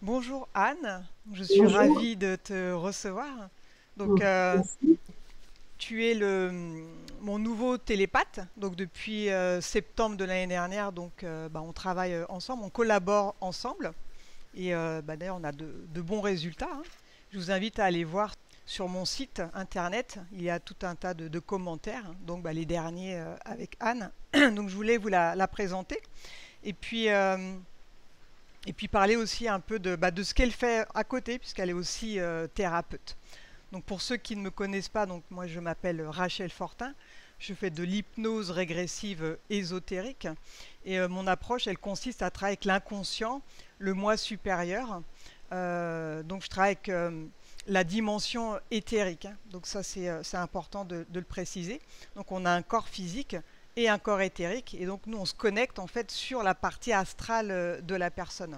Bonjour Anne, je suis Bonjour. ravie de te recevoir. Donc, Mm. Merci. tu es mon nouveau télépathe. Donc, depuis septembre de l'année dernière, donc, on travaille ensemble, on collabore ensemble. Et d'ailleurs, on a de bons résultats, hein. Je vous invite à aller voir sur mon site internet. Il y a tout un tas de commentaires, hein. Donc, les derniers avec Anne. Donc, je voulais vous la présenter. Et puis, parler aussi un peu de ce qu'elle fait à côté, puisqu'elle est aussi thérapeute. Donc pour ceux qui ne me connaissent pas, donc moi je m'appelle Rachel Fortin, je fais de l'hypnose régressive ésotérique et mon approche elle consiste à travailler avec l'inconscient, le moi supérieur. Donc je travaille avec la dimension éthérique, hein. Donc ça c'est important de le préciser. Donc on a un corps physique et un corps éthérique et donc nous on se connecte en fait sur la partie astrale de la personne.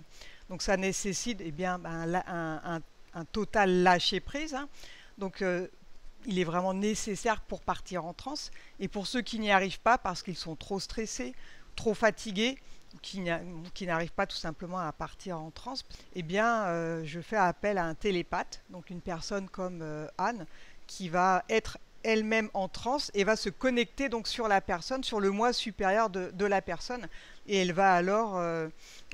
Donc ça nécessite un total lâcher prise, hein. Donc, il est vraiment nécessaire pour partir en transe. Et pour ceux qui n'y arrivent pas parce qu'ils sont trop stressés, trop fatigués, qui n'arrivent pas tout simplement à partir en transe, eh bien, je fais appel à un télépathe, donc une personne comme Anne, qui va être elle-même en transe et va se connecter donc sur la personne, sur le moi supérieur de la personne. Et elle va alors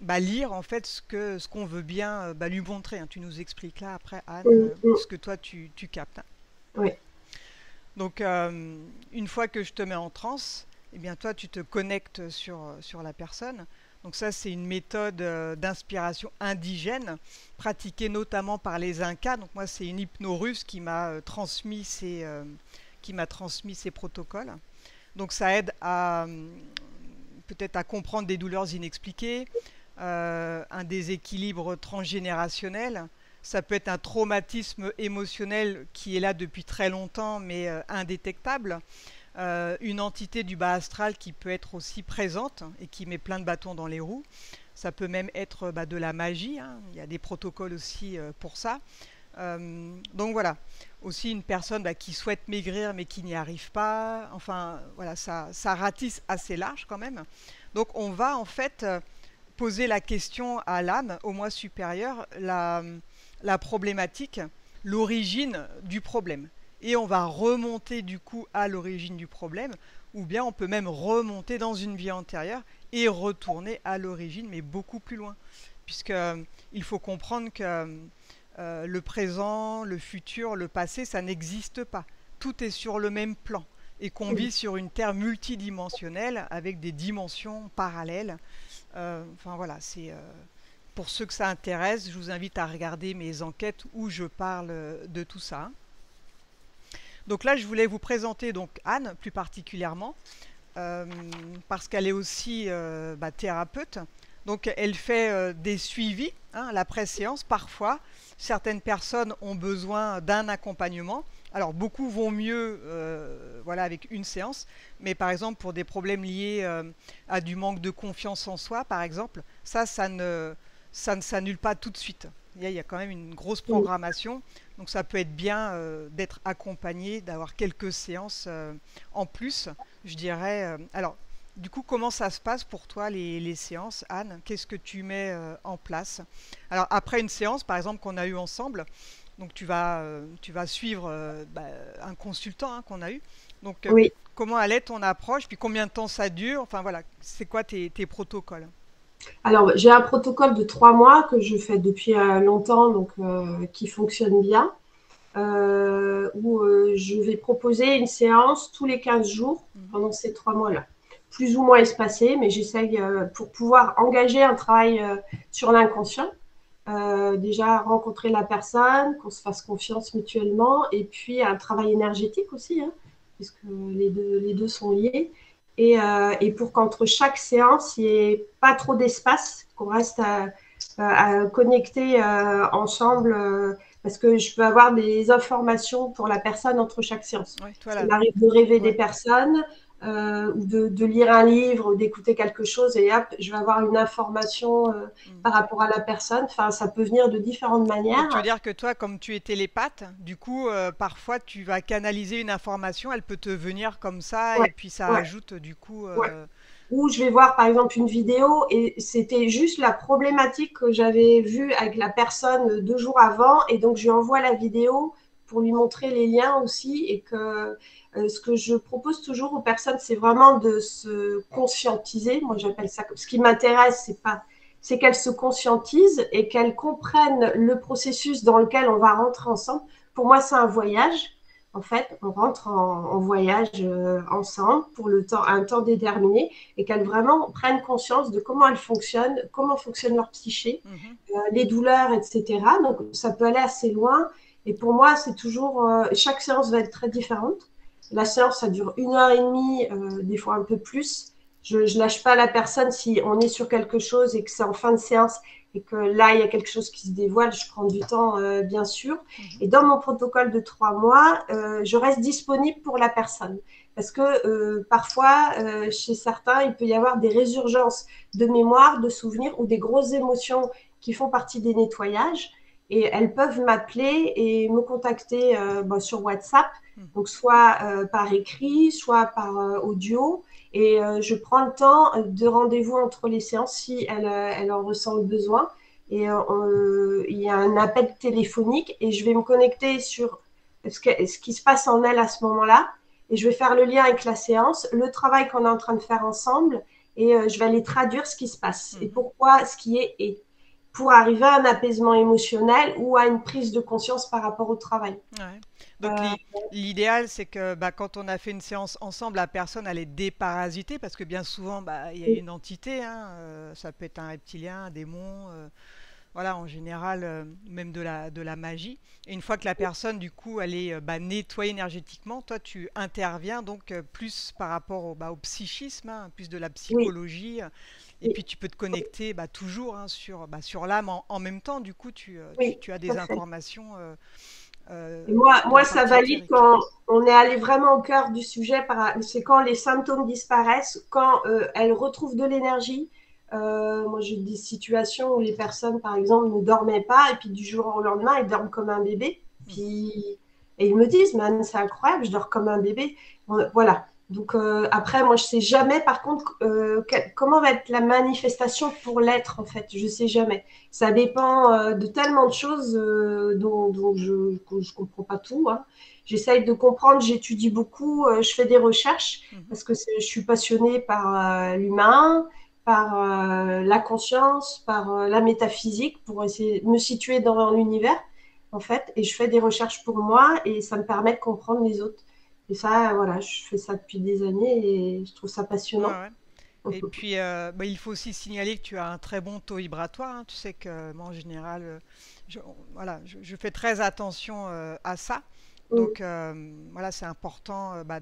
lire en fait ce qu'on veut bien lui montrer, hein. Tu nous expliques là après, Anne, Mm, mm. ce que toi tu captes, hein. Ouais. Donc, une fois que je te mets en transe, eh bien, toi, tu te connectes sur la personne. Donc ça, c'est une méthode d'inspiration indigène, pratiquée notamment par les Incas. Donc moi, c'est une hypno-russe qui m'a transmis ces protocoles. Donc ça aide à peut-être à comprendre des douleurs inexpliquées, un déséquilibre transgénérationnel. Ça peut être un traumatisme émotionnel qui est là depuis très longtemps mais indétectable. Une entité du bas astral qui peut être aussi présente et qui met plein de bâtons dans les roues. Ça peut même être de la magie, hein. Il y a des protocoles aussi pour ça. Donc voilà, aussi une personne qui souhaite maigrir mais qui n'y arrive pas. Enfin voilà, ça ratisse assez large quand même. Donc on va en fait poser la question à l'âme, au moi supérieur, la problématique, l'origine du problème. Et on va remonter du coup à l'origine du problème, ou bien on peut même remonter dans une vie antérieure et retourner à l'origine, mais beaucoup plus loin. Puisque il faut comprendre que le présent, le futur, le passé, ça n'existe pas. Tout est sur le même plan et qu'on Mm. vit sur une Terre multidimensionnelle avec des dimensions parallèles. Enfin voilà, c'est pour ceux que ça intéresse, je vous invite à regarder mes enquêtes où je parle de tout ça. Donc là, je voulais vous présenter donc Anne plus particulièrement euh, parce qu'elle est aussi thérapeute. Donc elle fait des suivis, hein, l'après-séance. Parfois, certaines personnes ont besoin d'un accompagnement. Alors beaucoup vont mieux voilà, avec une séance, mais par exemple pour des problèmes liés à du manque de confiance en soi, par exemple, ça ne s'annule pas tout de suite. Il y a quand même une grosse Mm. programmation, donc ça peut être bien d'être accompagné, d'avoir quelques séances en plus, je dirais. Alors, du coup, comment ça se passe pour toi les séances, Anne? Qu'est-ce que tu mets en place? Alors, après une séance, par exemple, qu'on a eue ensemble, donc tu vas suivre un consultant, hein, qu'on a eu. Donc, Oui. comment allait ton approche? Puis combien de temps ça dure? Enfin, voilà, c'est quoi tes protocoles? Alors, j'ai un protocole de 3 mois que je fais depuis longtemps, donc qui fonctionne bien, où je vais proposer une séance tous les 15 jours Mhm. pendant ces 3 mois-là, plus ou moins espacés, mais j'essaye pour pouvoir engager un travail sur l'inconscient. Déjà rencontrer la personne, qu'on se fasse confiance mutuellement, et puis un travail énergétique aussi, hein, puisque les deux sont liés. Et pour qu'entre chaque séance, il n'y ait pas trop d'espace, qu'on reste à connecter ensemble, parce que je peux avoir des informations pour la personne entre chaque séance. Ouais, toi Ça là. m'arrive de rêver des Ouais. personnes, ou de lire un livre, ou d'écouter quelque chose, et hop, je vais avoir une information Mm. par rapport à la personne. Enfin, ça peut venir de différentes Donc tu veux manières. dire que toi, comme tu es télépathe, du coup, parfois tu vas canaliser une information, elle peut te venir comme ça, Ouais, et puis ça ouais, ajoute du coup ouais. Ou je vais voir par exemple une vidéo et c'était juste la problématique que j'avais vue avec la personne 2 jours avant et donc je lui envoie la vidéo pour lui montrer les liens aussi et que ce que je propose toujours aux personnes, c'est vraiment de se conscientiser. Moi, j'appelle ça. Ce qui m'intéresse, c'est qu'elles se conscientisent et qu'elles comprennent le processus dans lequel on va rentrer ensemble. Pour moi, c'est un voyage. En fait, on rentre en voyage ensemble pour un temps déterminé et qu'elles vraiment prennent conscience de comment elles fonctionnent, comment fonctionne leur psyché, Mhm. les douleurs, etc. Donc, ça peut aller assez loin. Et pour moi, c'est toujours, chaque séance va être très différente. La séance, ça dure 1 heure et demie, des fois un peu plus. Je ne lâche pas la personne si on est sur quelque chose et que c'est en fin de séance et que là, il y a quelque chose qui se dévoile. Je prends du temps, bien sûr. Mhm. Et dans mon protocole de 3 mois, je reste disponible pour la personne. Parce que parfois, chez certains, il peut y avoir des résurgences de mémoire, de souvenirs ou des grosses émotions qui font partie des nettoyages. Et elles peuvent m'appeler et me contacter sur WhatsApp, Mhm. donc soit par écrit, soit par audio. Et je prends le temps de rendez-vous entre les séances si elle en ressent le besoin. Et il y a un appel téléphonique et je vais me connecter sur ce qui se passe en elle à ce moment-là. Et je vais faire le lien avec la séance, le travail qu'on est en train de faire ensemble. Et je vais aller traduire ce qui se passe et Mhm. pourquoi ce qui est pour arriver à un apaisement émotionnel ou à une prise de conscience par rapport au travail. Ouais. Donc Euh, l'idéal, c'est que bah, quand on a fait une séance ensemble, la personne elle est déparasitée parce que bien souvent, bah, il y a une entité, hein, ça peut être un reptilien, un démon, voilà, en général, même de la magie. Et une fois que la personne, du coup, elle est bah, nettoyée énergétiquement, toi, tu interviens donc plus par rapport au, bah, au psychisme, hein, plus de la oui, psychologie. Et oui, puis tu peux te connecter bah, toujours hein, sur, bah, sur l'âme en même temps. Du coup, oui, tu as tout des à fait. informations Et moi, de la ça partie valide éthérique. quand on est allé vraiment au cœur du sujet. C'est quand les symptômes disparaissent, quand elles retrouvent de l'énergie. Moi, j'ai des situations où les personnes, par exemple, ne dormaient pas et puis du jour au lendemain, elles dorment comme un bébé. Mhm. Puis, et ils me disent, mais Anne, c'est incroyable, je dors comme un bébé. Voilà. Donc après, moi, je sais jamais, par contre, comment va être la manifestation pour l'être, en fait. Je sais jamais. Ça dépend de tellement de choses dont je ne comprends pas tout. Hein. J'essaye de comprendre, j'étudie beaucoup, je fais des recherches Mhm. parce que je suis passionnée par l'humain, par la conscience, par la métaphysique pour essayer de me situer dans l'univers, en fait. Et je fais des recherches pour moi et ça me permet de comprendre les autres. Et ça, voilà, je fais ça depuis des années et je trouve ça Ouais, passionnant. ouais. Et puis, bah, il faut aussi signaler que tu as un très bon taux vibratoire, hein. Tu sais que moi, en général, voilà, je fais très attention à ça. Mm, Donc, voilà, c'est important bah,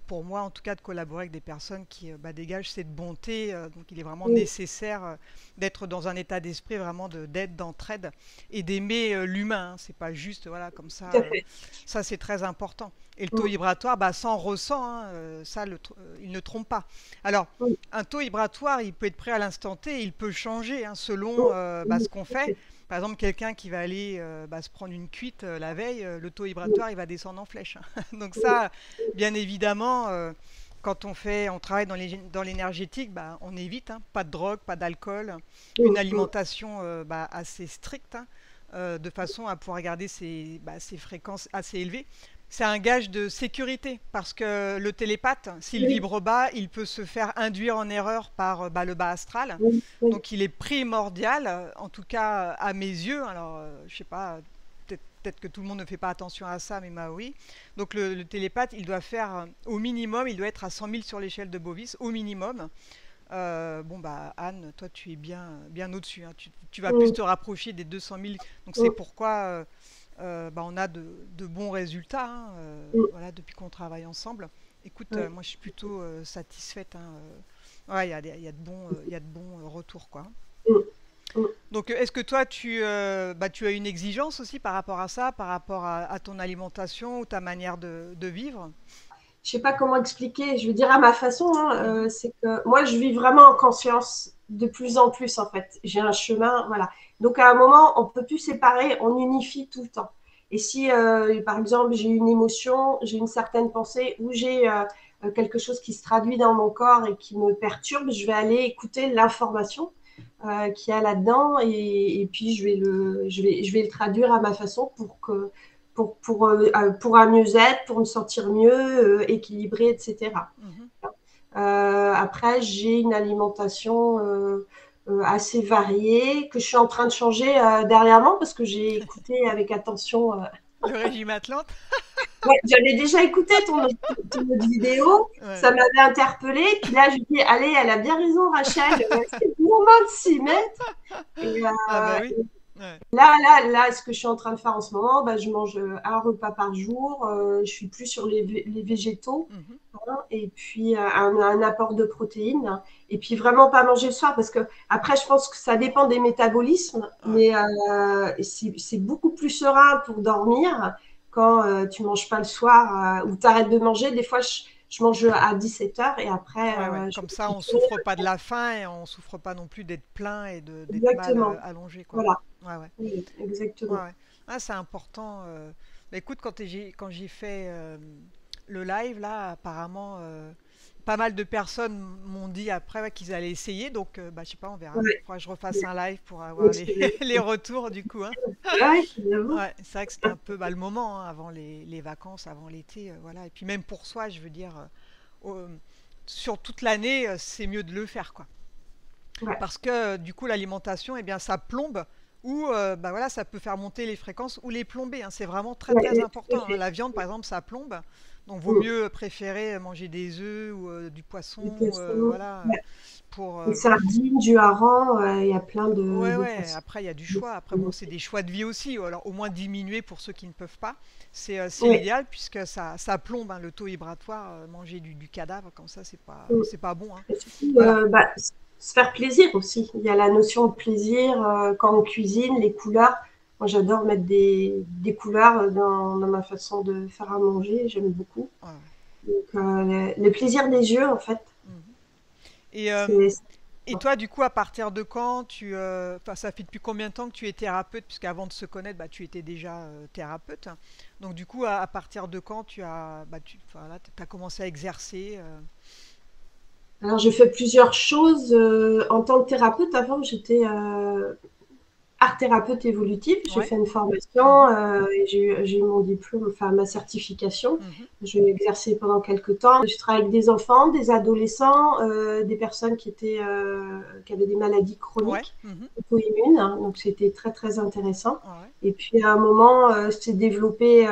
pour moi, en tout cas, de collaborer avec des personnes qui bah, dégagent cette bonté. Donc, il est vraiment mm, nécessaire d'être dans un état d'esprit vraiment d'aide, d'entraide et d'aimer l'humain, hein. C'est pas juste, voilà, comme tout ça. à fait. Ça, c'est très important. Et le taux Mm, vibratoire, bah, ça en ressent, hein, ça, il ne trompe pas. Alors, mm, un taux vibratoire, il peut être prêt à l'instant T, il peut changer hein, selon mm, bah, mm, ce qu'on tout à fait. fait. Par exemple, quelqu'un qui va aller bah, se prendre une cuite la veille, le taux Mm, vibratoire, il va descendre en flèche, hein. Donc mm, ça, bien évidemment, quand on travaille dans l'énergétique, bah, on évite, hein, pas de drogue, pas d'alcool, une mm, mm. alimentation bah, assez stricte, hein, de façon à pouvoir garder ces fréquences assez élevées. C'est un gage de sécurité parce que le télépathe, s'il Oui, vibre bas, il peut se faire induire en erreur par bah, le bas astral. oui, oui. Donc il est primordial, en tout cas à mes yeux, alors je sais pas, peut-être que tout le monde ne fait pas attention à ça, mais moi oui. Donc le télépathe, il doit faire au minimum, il doit être à 100 000 sur l'échelle de Bovis, au minimum. Bon bah Anne, toi tu es bien au-dessus, hein. Tu vas plus Mm, te rapprocher des 200 000. Donc c'est mm, pourquoi bah, on a de bons résultats hein, mm. voilà, depuis qu'on travaille ensemble. Écoute, Ouais. moi je suis plutôt satisfaite, hein, ouais, il y a de il y a de bons retours quoi. Mm, mm. Donc est-ce que toi bah, tu as une exigence aussi par rapport à ça, par rapport à ton alimentation ou ta manière de vivre? Je sais pas comment expliquer. Je veux dire à ma façon, hein, Mhm. c'est que moi, je vis vraiment en conscience de plus en plus, en fait. J'ai un chemin, voilà. Donc, à un moment, on peut plus séparer, on unifie tout le temps. Et si, par exemple, j'ai une émotion, j'ai une certaine pensée, ou j'ai quelque chose qui se traduit dans mon corps et qui me perturbe, je vais aller écouter l'information qu'il y a là-dedans et puis je vais le traduire à ma façon pour un mieux-être, pour me sentir mieux, équilibré, etc. Mhm. Après, j'ai une alimentation assez variée que je suis en train de changer dernièrement parce que j'ai écouté avec attention. Le régime Atlante. Ouais, j'avais déjà écouté ton autre vidéo, Ouais. ça m'avait interpellée. Puis là, je dis, allez, elle a bien raison, Rachel, c'est le moment de s'y mettre. Et, Ah bah oui. Ouais. là, ce que je suis en train de faire en ce moment, bah, je mange un repas par jour. Je suis plus sur les végétaux, Mhm. hein, et puis un apport de protéines. Et puis vraiment pas manger le soir parce que après, je pense que ça dépend des métabolismes, Ouais. mais c'est beaucoup plus serein pour dormir quand tu manges pas le soir ou tu arrêtes de manger. Des fois, je mange à 17 h et après, Ouais, ouais. je Comme vais ça, on continuer. souffre pas de la faim et on souffre pas non plus d'être plein et d'être mal Exactement. allongé, quoi. Voilà. Ouais, ouais. Oui, Ouais, exactement. ouais. Ah, c'est important. Bah, écoute, quand j'ai fait le live, là, apparemment, pas mal de personnes m'ont dit après ouais, qu'ils allaient essayer. Donc, bah, je sais pas, on verra. Ouais. Faudra que je refasse un live pour avoir L'expérience. les retours, du coup, hein. Ouais, évidemment. Ouais, c'est vrai que c'était un peu bah, le moment hein, avant les vacances, avant l'été, voilà. Et puis même pour soi, je veux dire, au- sur toute l'année, c'est mieux de le faire, quoi. Ouais. Parce que du coup, l'alimentation, eh bien, ça plombe ou bah, voilà, ça peut faire monter les fréquences ou les plomber, hein. C'est vraiment très Ouais, très tout à important, hein. fait. La viande, par exemple, ça plombe. Donc, vaut Mm. mieux préférer manger des œufs ou du poisson, Du poisson. voilà, Ouais. pour, Des sardines, du hareng, il y a plein ouais, de ouais, façons après il y a du de choix. Après, bon, c'est s'alimenter. des choix de vie aussi. Ou alors, au moins diminuer pour ceux qui ne peuvent pas. C'est Oui. l'idéal puisque ça plombe hein, le taux vibratoire. Manger du cadavre comme ça, Mm. c'est pas bon, hein. Et surtout, Voilà. bah, se faire plaisir aussi. Il y a la notion de plaisir quand on cuisine, les couleurs. Moi, j'adore mettre des couleurs dans ma façon de faire à manger. J'aime beaucoup. Ouais, ouais. Donc, le plaisir des yeux, en fait, Mhm. Et, c'est et toi, du coup, à partir de quand enfin, ça fait depuis combien de temps que tu es thérapeute? Puisqu'avant de se connaître, bah, tu étais déjà thérapeute. Donc, du coup, à partir de quand voilà, t'as commencé à exercer Alors, j'ai fait plusieurs choses en tant que thérapeute. Avant, j'étais art thérapeute évolutif. J'ai Ouais. fait une formation Mhm. et j'ai eu mon diplôme, enfin ma certification. Mhm. J'ai exercé pendant quelques temps. Je travaille avec des enfants, des adolescents, des personnes qui avaient des maladies Ouais. chroniques, Mhm. auto-immunes. Hein. Donc, c'était très, très intéressant. Ouais. Et puis, à un moment, s'est développé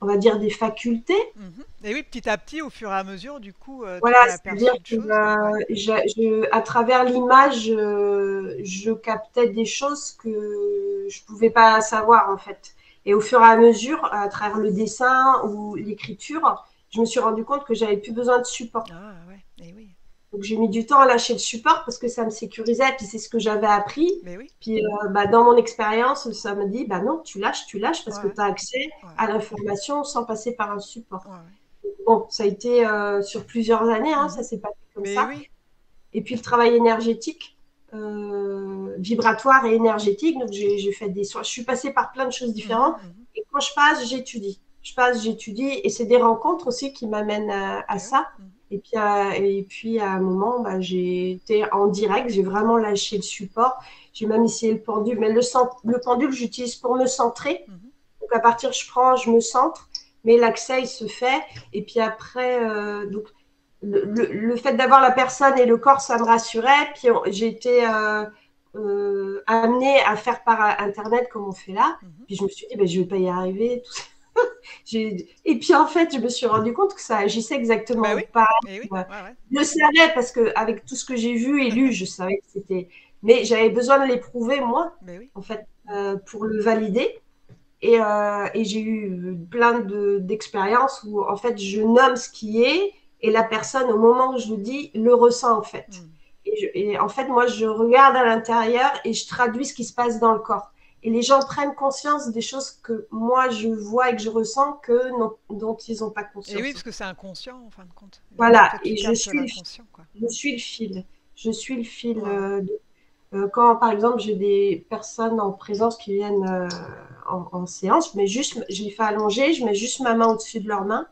on va dire, des facultés. Mhm. Et oui, petit à petit, au fur et à mesure, du coup, tu Voilà, t'es c'est-à-dire aperçu de que choses. Ouais. à travers l'image, je captais des choses que je pouvais pas savoir en fait. Et au fur et à mesure, à travers le dessin ou l'écriture, je me suis rendu compte que j'avais plus besoin de support. Ah ouais, et oui. Donc j'ai mis du temps à lâcher le support parce que ça me sécurisait, puis c'est ce que j'avais appris. Mais oui. Puis bah, dans mon expérience, ça me dit, bah non, tu lâches parce Ouais, que ouais. tu as accès Ouais, à l'information sans passer par un support. ouais, ouais. Bon, ça a été sur plusieurs années, hein, ça Mhm. s'est passé comme Mais ça. oui. Et puis le travail énergétique, vibratoire et énergétique. Donc j'ai fait des soins. Je suis passée par plein de choses Mhm, différentes. mhm. Et quand je passe, j'étudie. Je passe, j'étudie. Et c'est des rencontres aussi qui m'amènent à Mais oui. ça. Mhm. Et puis à un moment, bah, j'ai été en direct. J'ai vraiment lâché le support. J'ai même essayé le pendule. Mais le pendule, j'utilise pour me centrer. Mhm. Donc à partir, je prends, je me centre. Mais l'accès, il se fait. Et puis après, donc le fait d'avoir la personne et le corps, ça me rassurait. Puis j'ai été amenée à faire par Internet comme on fait là. Mhm. Puis je me suis dit, ben, je ne vais pas y arriver. Tout ça. Et puis en fait, je me suis rendu compte que ça agissait Bah exactement oui. pareil. Et oui. Ouais, ouais. Je le savais parce que avec tout ce que j'ai vu et lu, je savais que c'était. Mais j'avais besoin de l'éprouver moi, Mais oui. en fait, Mhm. pour le valider. Et j'ai eu plein d'expériences où, en fait, je nomme ce qui est et la personne, au moment où je le dis, le ressent, en fait. Mhm. Et en fait, moi, je regarde à l'intérieur et je traduis ce qui se passe dans le corps. Et les gens prennent conscience des choses que moi, je vois et que je ressens dont ils n'ont pas Et oui, conscience. parce que c'est inconscient en fin de compte. Voilà, Toi, tu et captes l'inconscient, quoi. je suis le fil. Je suis le fil. Ouais, ouais. Quand, par exemple, j'ai des personnes en présence qui viennent en séance, je les fais allonger, je mets juste ma main au-dessus de leur main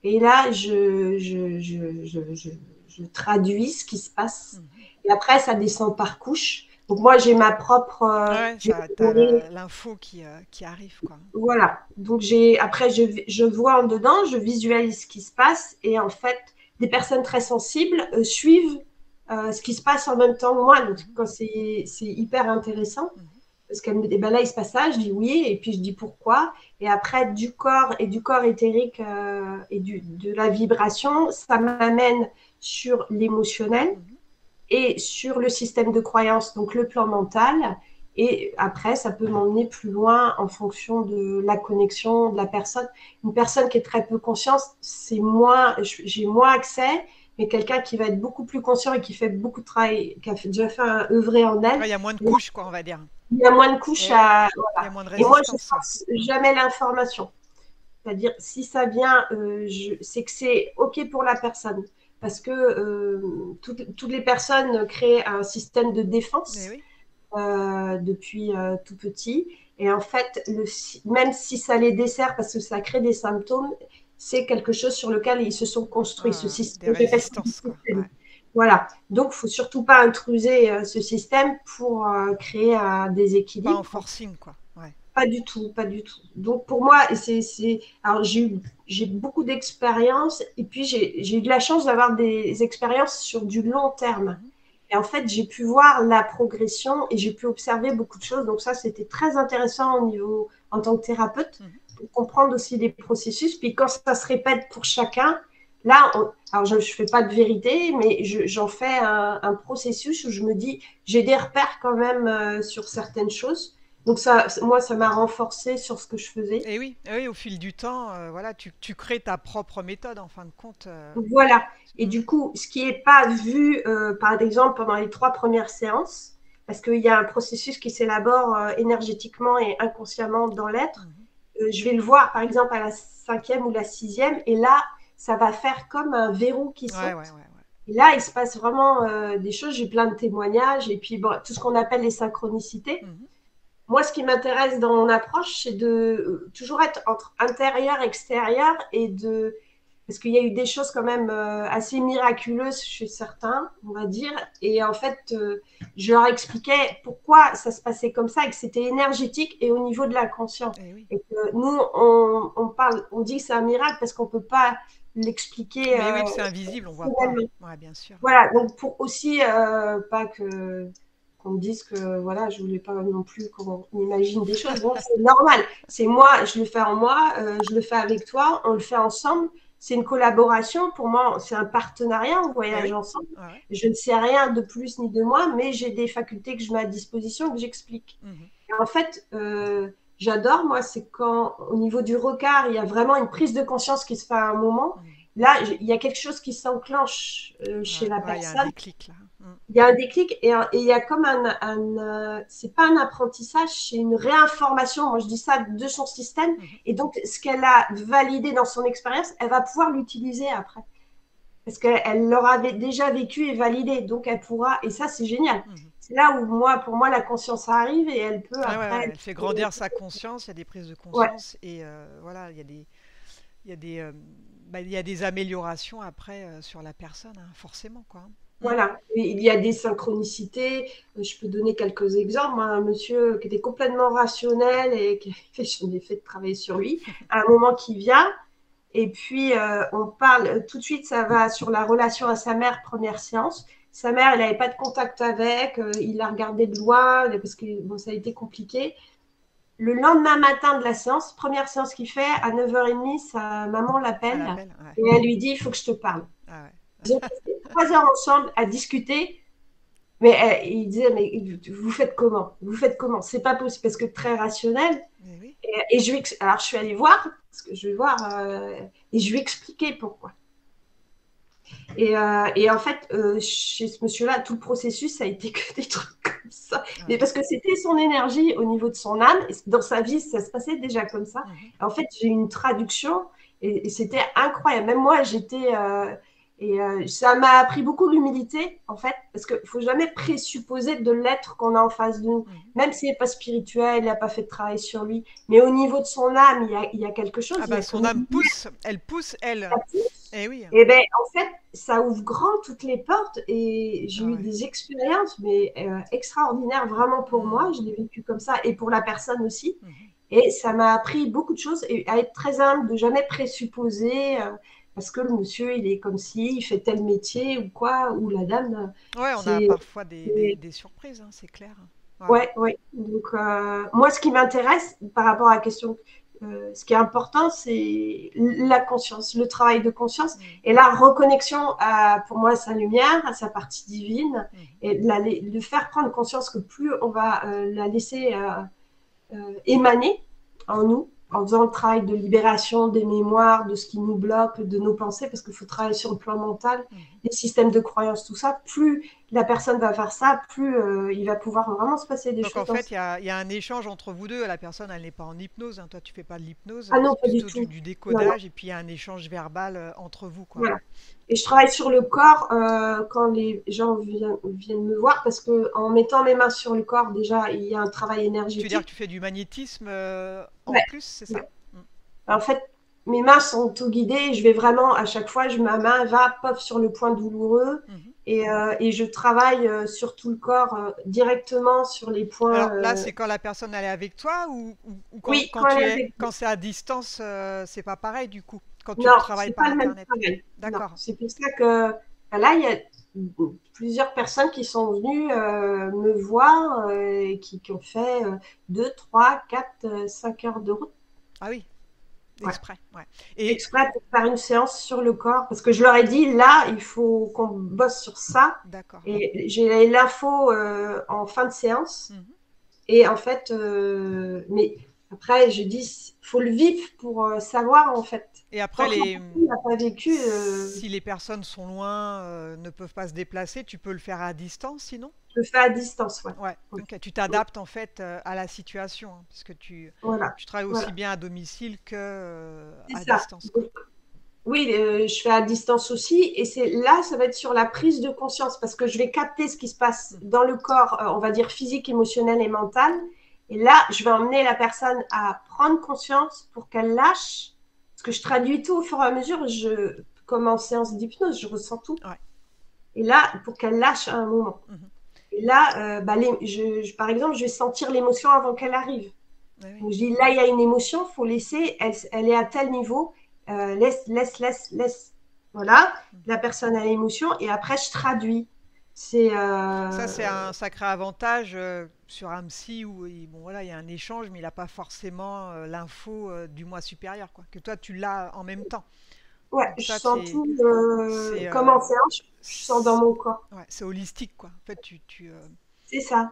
Et là, je traduis ce qui se passe. Mhm. Et après, ça descend par couche. Donc moi, j'ai ma propre... Ouais, je vais ça, t'as donner- l'info qui arrive, quoi. voilà. Donc après, je vois en dedans, je visualise ce qui se passe. Et en fait, des personnes très sensibles suivent ce qui se passe en même temps que moi. Donc Mhm. c'est hyper intéressant. Mhm. Parce qu'elle me dit, ben là, il se passe ça, je dis oui, et puis je dis pourquoi. Et après, du corps et du corps éthérique et de la vibration, ça m'amène sur l'émotionnel Mhm. et sur le système de croyance, donc le plan mental. Et après, ça peut m'emmener plus loin en fonction de la connexion de la personne. Une personne qui est très peu consciente, j'ai moins accès, mais quelqu'un qui va être beaucoup plus conscient et qui fait beaucoup de travail, qui a déjà fait œuvrer en elle, Ouais, il y a moins de couches, quoi, on va dire. il y a moins de couches Eh oui, à. il y a Voilà. moins de Et moi, je ne résistance, ouais. force Mm. jamais l'information. C'est-à-dire, si ça vient, c'est que c'est OK pour la personne. Parce que toutes les personnes créent un système de Eh défense oui. depuis tout petit. Et en fait, même si ça les dessert parce que ça crée des symptômes, c'est quelque chose sur lequel ils se sont construits, ce Des système. J'appelle ça résistances, un quoi. système. Ouais. Voilà. Donc, il ne faut surtout pas intruser ce système pour créer un Pas en déséquilibre. forcing, quoi. Ouais. Pas du tout, pas du tout. Donc pour moi, alors j'ai beaucoup d'expérience et puis j'ai eu de la chance d'avoir des expériences sur du long terme. Mhm. Et en fait, j'ai pu voir la progression et j'ai pu observer beaucoup de choses. Donc ça, c'était très intéressant en tant que thérapeute, Mhm. pour comprendre aussi les processus. Puis quand ça se répète pour chacun, là, alors je ne fais pas de vérité, mais j'en fais un processus où je me dis, j'ai des repères quand même sur certaines choses. Donc ça, moi, ça m'a renforcé sur ce que je faisais. Et oui, eh oui, au fil du temps, voilà, tu crées ta propre méthode, en fin de compte. Voilà. Et Mhm. du coup, ce qui n'est pas vu, par exemple, pendant les 3 premières séances, parce qu'il y a un processus qui s'élabore énergétiquement et inconsciemment dans l'être, Mhm. je vais le voir, par exemple, à la 5e ou la 6e, et là, ça va faire comme un verrou qui Ouais, ouais, saute. ouais, ouais. Et là, il se passe vraiment des choses. J'ai plein de témoignages, et puis bon, tout ce qu'on appelle les synchronicités. Mhm. Moi, ce qui m'intéresse dans mon approche, c'est de toujours être entre intérieur, extérieur et de. Parce qu'il y a eu des choses quand même assez miraculeuses chez certains, on va dire. Et en fait, je leur expliquais pourquoi ça se passait comme ça et que c'était énergétique et au niveau de la conscience. Eh oui. Et que nous, on dit que c'est un miracle parce qu'on ne peut pas l'expliquer Mais oui, c'est invisible, on voit pas. rationnellement. Ouais, bien sûr. Voilà, donc pour aussi pas qu'on me dise que voilà, je voulais pas non plus qu'on imagine des choses. Bon, c'est normal. C'est moi, je le fais en moi, je le fais avec toi, on le fait ensemble. C'est une collaboration. Pour moi, c'est un partenariat. On Eh voyage oui. ensemble. Ouais, ouais. Je ne sais rien de plus ni de moins, mais j'ai des facultés que je mets à disposition que j'explique. Mhm. Et en fait, j'adore, moi, c'est quand, au niveau du regard, il y a vraiment une prise de conscience qui se fait à un moment. Mhm. Là, il y a quelque chose qui s'enclenche chez Ouais, la ouais, il y a un personne. déclic là. Mhm. Il y a un déclic et il y a comme c'est pas un apprentissage, c'est une réinformation. Moi, je dis ça de son système. Mhm. Et donc, ce qu'elle a validé dans son expérience, elle va pouvoir l'utiliser après. Parce qu'elle l'aura déjà vécu et validé. Donc, elle pourra. Et ça, c'est génial. Mhm. C'est là où, moi, pour moi, la conscience arrive et elle peut Ouais, ouais, ouais, après. elle fait grandir sa conscience, il y a des prises de Ouais. conscience et voilà, il y a des, il y a des améliorations après sur la personne, hein, forcément, quoi. Mm. Voilà, et il y a des synchronicités. Je peux donner quelques exemples. Moi, un monsieur qui était complètement rationnel et j'en ai fait de travailler sur lui, à un moment qui vient, et puis on parle tout de suite, ça va sur la relation à sa mère, première séance. Sa mère, elle n'avait pas de contact avec, il la regardait de loin parce que bon, ça a été compliqué. Le lendemain matin de la séance, première séance qu'il fait, à 9h30, sa maman À l'appelle l'appel, ouais. et elle lui dit, il faut que je te parle. Ah ouais. Ils ont passé 3 heures ensemble à discuter. Mais il disait, mais vous faites comment? Vous faites comment? C'est pas possible parce que très rationnel. Mais oui. Et alors je suis allée voir, parce que je vais voir, et je lui ai expliqué pourquoi. Et en fait, chez ce monsieur-là, tout le processus, ça a été que des trucs comme ça. Mais Ouais. parce que c'était son énergie au niveau de son âme. Et dans sa vie, ça se passait déjà comme ça. Mhm. Et en fait, j'ai eu une traduction et c'était incroyable. Même moi, j'étais. Et ça m'a appris beaucoup d'humilité, en fait, parce qu'il ne faut jamais présupposer de l'être qu'on a en face de nous. Même s'il n'est pas spirituel, il n'a pas fait de travail sur lui. Mais au niveau de son âme, il y a quelque chose. Ah Il y bah a son comme âme une pousse, elle pousse, elle. pousse. Eh oui. Et ben en fait, ça ouvre grand toutes les portes. Et j'ai Ah eu ouais. des expériences, mais extraordinaires, vraiment pour moi. Je l'ai vécu comme ça, et pour la personne aussi. Et ça m'a appris beaucoup de choses, et à être très humble, de jamais présupposer, parce que le monsieur, il est comme si, il fait tel métier ou quoi, ou la dame, Ouais, on a c'est... parfois c'est- des surprises, hein, c'est clair. Ouais, ouais. Ouais, ouais. Donc, moi, ce qui m'intéresse par rapport à la question, ce qui est important, c'est la conscience, le travail de conscience et la reconnexion pour moi, à sa lumière, à sa partie divine, et de faire prendre conscience que plus on va la laisser émaner en nous, en faisant le travail de libération des mémoires, de ce qui nous bloque, de nos pensées, parce qu'il faut travailler sur le plan mental, les systèmes de croyances, tout ça. Plus la personne va faire ça, plus il va pouvoir vraiment se passer des Donc en choses dans fait, sa... il y a un échange entre vous deux. La personne, elle n'est pas en hypnose, hein. Toi, tu fais pas de l'hypnose, Ah non, c'est pas du plutôt tout. du Non, non. décodage. Et puis il y a un échange verbal entre vous, quoi. Voilà. Et je travaille sur le corps quand les gens viennent me voir, parce que en mettant mes mains sur le corps, déjà, il y a un travail Tu veux dire que énergétique. tu fais du magnétisme en Ouais. plus, c'est ça? En fait, mes mains sont tout guidées. Je vais vraiment, à chaque fois, ma main va, pop, sur le point douloureux. Mhm. Et je travaille sur tout le corps, directement sur les points. Alors là, c'est quand la personne elle est avec toi ou Oui, quand quand elle tu est es avec moi. quand c'est à distance, c'est pas pareil du coup, quand tu Non, travailles c'est par pas le même internet. travail. Non, D'accord. c'est pour ça que là, il y a plusieurs personnes qui sont venues me voir, qui ont fait 2, 3, 4, 5 heures de route. Ah oui, Ouais. exprès, ouais. Et Exprès pour faire une séance sur le corps. Parce que je leur ai dit, là, il faut qu'on bosse sur ça. d'accord. Et j'ai l'info en fin de séance. Mhm. Et en fait, mais après, je dis, faut le vivre pour savoir, en fait. Et après Tant que la les personne n'a pas vécu, si les personnes sont loin, ne peuvent pas se déplacer, tu peux le faire à distance sinon? je le fais à distance, ouais. Ouais, Ouais. ok. Tu t'adaptes en fait à la situation, hein, parce que Voilà, tu travailles aussi voilà, bien à domicile que c'est à ça. distance, quoi. Donc, oui, je fais à distance aussi, et c'est là, ça va être sur la prise de conscience, parce que je vais capter ce qui se passe Mhm. dans le corps, on va dire physique, émotionnel et mental. Et là, je vais emmener la personne à prendre conscience pour qu'elle lâche, parce que je traduis tout au fur et à mesure, comme en séance d'hypnose, je ressens tout. Ouais. Et là, pour qu'elle lâche à un moment. Mhm. Et là, bah, par exemple, je vais sentir l'émotion avant qu'elle arrive. Ouais, oui. Donc, je dis, là, il y a une émotion, il faut laisser, elle est à tel niveau, laisse. Voilà, la personne a l'émotion, et après, je traduis. C'est Ça, c'est un sacré avantage sur un psy où bon, voilà, il y a un échange, mais il n'a pas forcément l'info du moi supérieur, quoi. Que toi, tu l'as en même temps. ouais, Donc je ça, sens tout c'est, comme en séance, je sens dans mon corps. ouais, c'est holistique, quoi. En fait, C'est ça.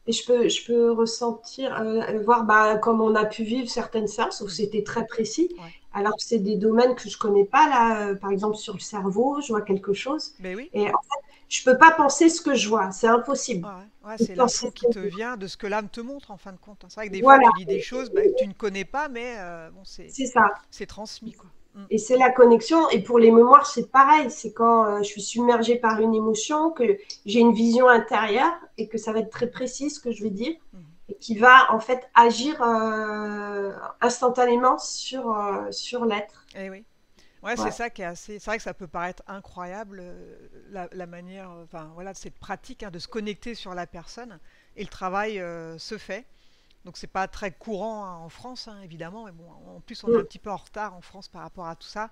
Et je peux ressentir, voir, bah, comme on a pu vivre certaines séances où Mhm. c'était très précis, Ouais. alors que c'est des domaines que je connais pas, là, par exemple sur le cerveau, je vois quelque chose. Ben oui. Et en fait, je peux pas penser ce que je vois, c'est impossible Ouais, ouais, de c'est penser l'info ce qui que te je vois. vient de ce que l'âme te montre, en fin de compte, hein. C'est vrai que des fois, Voilà, tu dis des choses bah, que tu ne connais pas, mais bon, c'est ça. c'est transmis, quoi. Mm. Et c'est la connexion. Et pour les mémoires, c'est pareil. C'est quand je suis submergée par une émotion, que j'ai une vision intérieure et que ça va être très précis ce que je vais dire, Mhm. et qui va en fait agir instantanément sur l'être. Eh oui. Ouais, c'est Ouais. ça qui est assez. C'est vrai que ça peut paraître incroyable, la manière, enfin voilà, cette pratique hein, de se connecter sur la personne et le travail se fait. Donc c'est pas très courant hein, en France, hein, évidemment, mais bon, en plus on est un Mm, petit peu en retard en France par rapport à tout ça.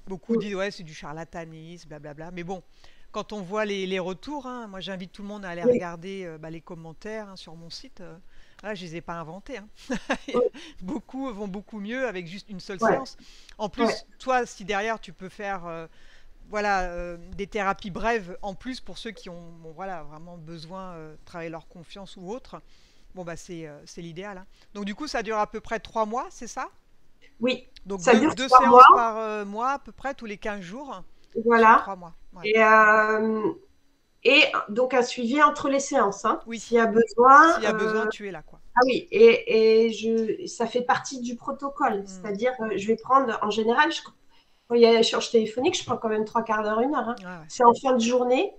Beaucoup mm. disent ouais c'est du charlatanisme, blablabla. Mais bon, quand on voit les retours, hein, moi j'invite tout le monde à aller Oui, regarder bah, les commentaires hein, sur mon site. Là, je les ai pas inventés, hein. oui, Beaucoup vont beaucoup mieux avec juste une seule ouais, séance. En ouais, plus, toi, si derrière tu peux faire voilà, des thérapies brèves en plus pour ceux qui ont bon, voilà, vraiment besoin de travailler leur confiance ou autre, bon bah c'est l'idéal, hein. Donc du coup, ça dure à peu près 3 mois, c'est ça? oui. Donc Ça dure deux 3 mois, séances par mois à peu près, tous les 15 jours sur voilà. 3 mois. Ouais. Et, donc un suivi entre les séances, hein, s'il y Oui, a besoin. s'il y a besoin, tu es là, quoi. Ah oui, et ça fait partie du protocole. Mm. C'est-à-dire, je vais prendre, en général, quand il y a l'échange téléphonique, je prends quand même 3/4 d'heure, 1 heure, hein. Ah ouais. C'est en fin de journée,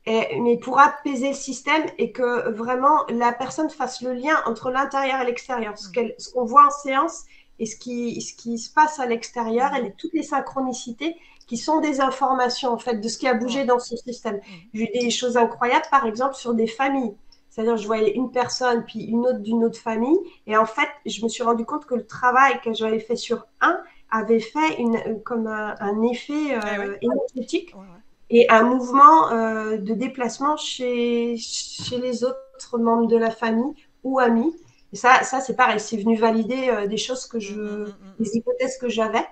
mais pour apaiser le système et que vraiment la personne fasse le lien entre l'intérieur et l'extérieur. Ce qu'on voit en séance et ce qui se passe à l'extérieur, et toutes les synchronicités qui sont des informations en fait de ce qui a bougé Ouais. dans ce système. J'ai eu des choses incroyables, par exemple, sur des familles. C'est-à-dire, je voyais une personne, puis une autre d'une autre famille. Et en fait, je me suis rendu compte que le travail que j'avais fait sur un avait fait comme un effet Eh oui. énergétique Ouais, ouais. et un mouvement de déplacement chez les autres membres de la famille ou amis. Et ça c'est pareil, c'est venu valider des choses des hypothèses que j'avais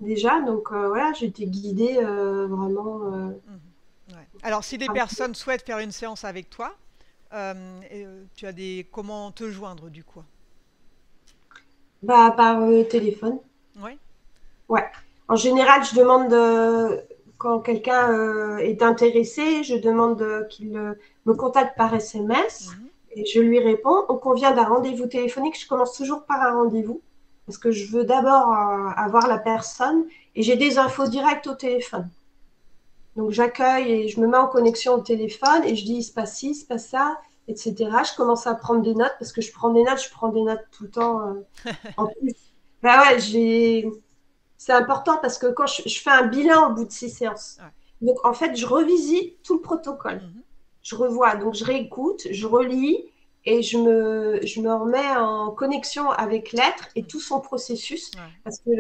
déjà. Donc voilà, j'ai été guidée vraiment. Ouais. Alors, si des personnes souhaitent faire une séance avec toi, tu as comment te joindre du coup? Bah, par téléphone. Oui. Ouais. En général, je demande quand quelqu'un est intéressé, je demande qu'il me contacte par SMS et je lui réponds. On convient d'un rendez-vous téléphonique. Je commence toujours par un rendez-vous parce que je veux d'abord avoir la personne et j'ai des infos directes au téléphone. Donc j'accueille et je me mets en connexion au téléphone et je dis il se passe ci, il se passe ça, etc. Je commence à prendre des notes parce que je prends des notes tout le temps. En plus, bah ouais, c'est important parce que quand je fais un bilan au bout de 6 séances, Ouais. donc en fait, je revisite tout le protocole. Je revois, donc je réécoute, je relis et je me remets en connexion avec l'être et tout son processus. Ouais. Parce que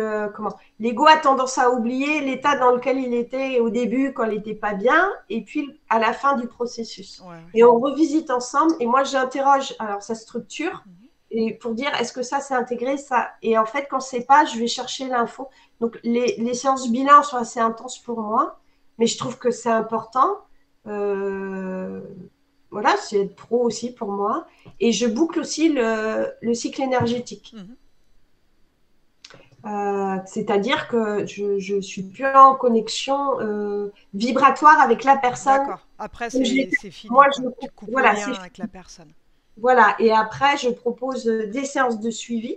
l'ego a tendance à oublier l'état dans lequel il était au début quand il n'était pas bien et puis à la fin du processus. Ouais, ouais. Et on revisite ensemble et moi j'interroge alors sa structure et pour dire est-ce que ça c'est intégré ça. Et en fait quand c'est pas, je vais chercher l'info. Donc les séances bilan sont assez intenses pour moi, mais je trouve que c'est important. Voilà, c'est pro aussi pour moi. Et je boucle aussi le cycle énergétique. C'est-à-dire que je suis plus en connexion vibratoire avec la personne. D'accord. Après, Comme c'est moi, fini, quoi. Tu coupes le voilà, lien avec la personne. voilà. Et après, je propose des séances de suivi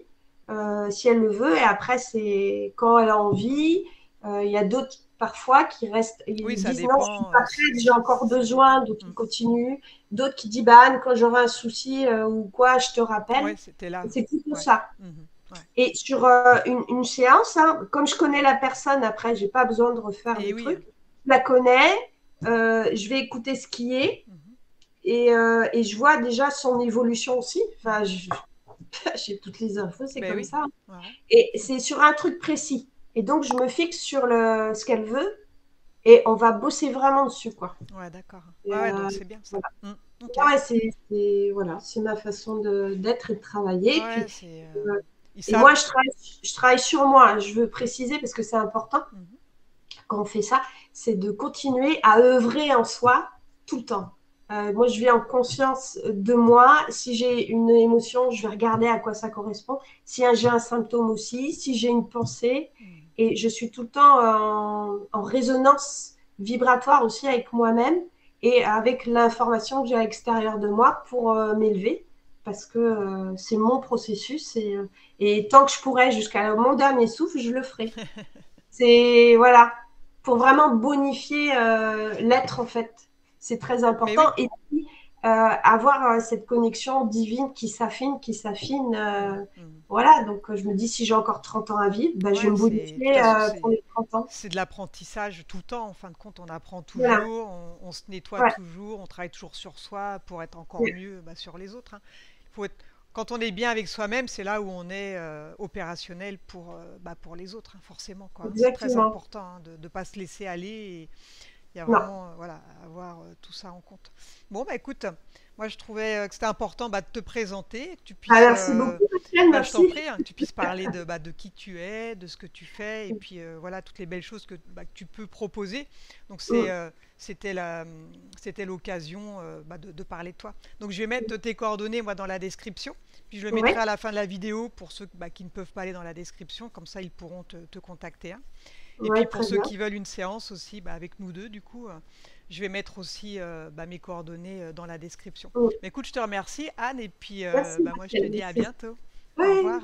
si elle le veut. Et après, c'est quand elle a envie. Il y a d'autres parfois qui restent, Oui, ils ça disent non, je suis dépend. pas prête, j'ai encore Ça besoin, dépend. donc ils continuent. D'autres qui disent bah Anne, quand j'aurai un souci ou quoi, je te rappelle. Ouais, c'était là. C'est plutôt Ouais. ça. Ouais. Et sur une séance, hein, comme je connais la personne, après, j'ai pas besoin de refaire Et le oui. truc. Je la connais, je vais écouter ce qui est et je vois déjà son évolution aussi. Enfin, j'ai toutes les infos, c'est Ben comme oui. ça. Ouais, ouais. Et c'est sur un truc précis. Et donc, je me fixe sur ce qu'elle veut et on va bosser vraiment dessus, quoi. Ouais, d'accord. Et, Ouais, ouais, donc c'est bien ça. voilà. Ok. Ouais, voilà, c'est ma façon d'être et de travailler. Et Ouais, puis, c'est. euh, Ils et savent. moi, je travaille sur moi. Je veux préciser parce que c'est important quand on fait ça, c'est de continuer à œuvrer en soi tout le temps. Moi, je vis en conscience de moi. Si j'ai une émotion, je vais regarder à quoi ça correspond. Si j'ai un symptôme aussi, si j'ai une pensée, et je suis tout le temps en résonance vibratoire aussi avec moi-même et avec l'information que j'ai à l'extérieur de moi pour m'élever, parce que c'est mon processus et tant que je pourrai jusqu'à mon dernier souffle, je le ferai. C'est voilà, pour vraiment bonifier l'être en fait. C'est très Mais important. oui. Et puis avoir cette connexion divine qui s'affine, qui s'affine. Voilà, donc je me dis si j'ai encore 30 ans à vivre, bah, je vais Ouais, me de toute bonifier façon, pour les 30 ans. c'est de l'apprentissage tout le temps. En fin de compte, on apprend Voilà, toujours, on se nettoie ouais, toujours, on travaille toujours sur soi pour être encore ouais, mieux sur les autres. Faut être... Quand on est bien avec soi-même, c'est là où on est opérationnel pour les autres, forcément, quoi. C'est très exactement. important de ne pas se laisser aller. Et il y a Non. vraiment voilà, avoir tout ça en compte. Bon, bah écoute, moi je trouvais que c'était important de te présenter, que tu Ah, puisses, merci beaucoup, Pascal, je t'en merci. prie, que tu puisses parler de qui tu es, de ce que tu fais, et puis voilà toutes les belles choses que tu peux proposer. Donc c'était c'était l'occasion de parler de toi. Donc je vais mettre tes coordonnées moi dans la description, puis je le Oui, mettrai à la fin de la vidéo pour ceux qui ne peuvent pas aller dans la description, comme ça ils pourront te contacter. Et puis ouais, pour très ceux bien. qui veulent une séance aussi, avec nous deux, du coup, je vais mettre aussi mes coordonnées dans la description. Mais écoute, je te remercie, Anne, et puis Merci, moi je te Pascal, dis à merci. bientôt. Au Oui, revoir.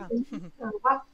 au revoir.